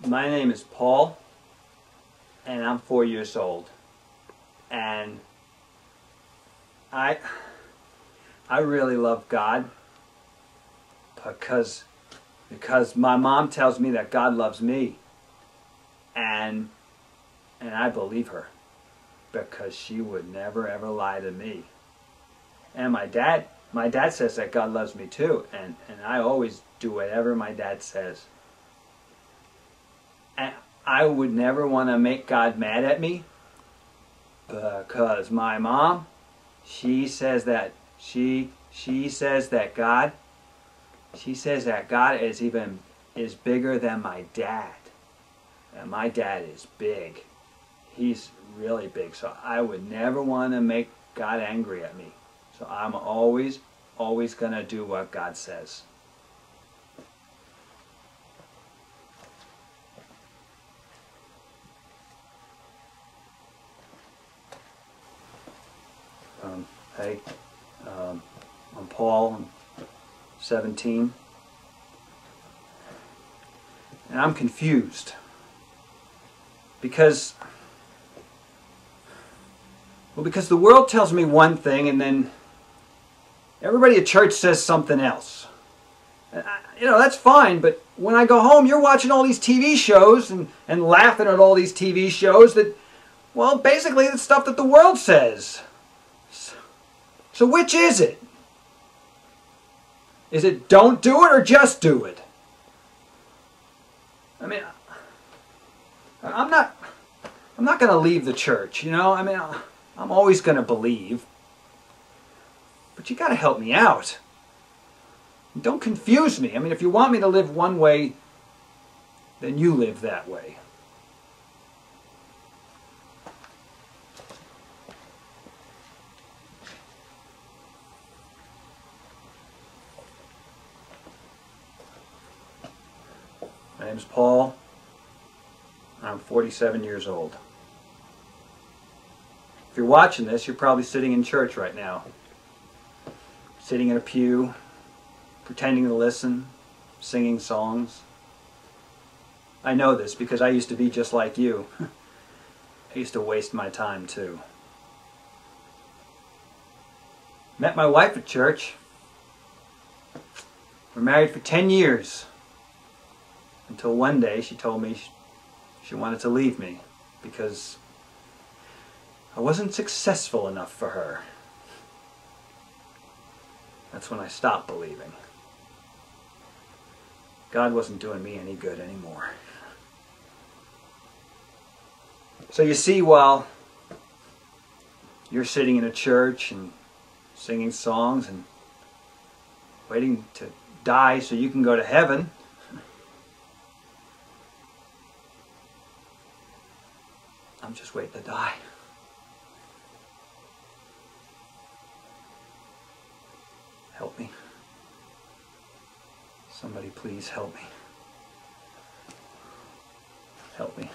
My name is Paul, and I'm 4 years old. And I really love God because my mom tells me that God loves me, and I believe her because she would never ever lie to me. And my dad says that God loves me too, and I always do whatever my dad says. And I would never want to make God mad at me because my mom, she says that God is bigger than my dad. And my dad is big. He's really big. So I would never want to make God angry at me. So I'm always going to do what God says. Hey, I'm Paul. I'm 17. And I'm confused. Because the world tells me one thing, and then everybody at church says something else. That's fine, but when I go home, you're watching all these TV shows and laughing at all these TV shows that, well, basically the stuff that the world says. So which is it? Is it don't do it or just do it? I mean, I'm not going to leave the church, I'm always going to believe. But you got to help me out. Don't confuse me. If you want me to live one way, then you live that way. My name's Paul. I'm 47 years old. If you're watching this, you're probably sitting in church right now. Sitting in a pew, pretending to listen, singing songs. I know this because I used to be just like you. I used to waste my time too. Met my wife at church. We're married for 10 years. Until one day she told me she wanted to leave me because I wasn't successful enough for her. That's when I stopped believing. God wasn't doing me any good anymore. So you see, while you're sitting in a church and singing songs and waiting to die so you can go to heaven, I'm just waiting to die. Help me. Somebody please help me. Help me.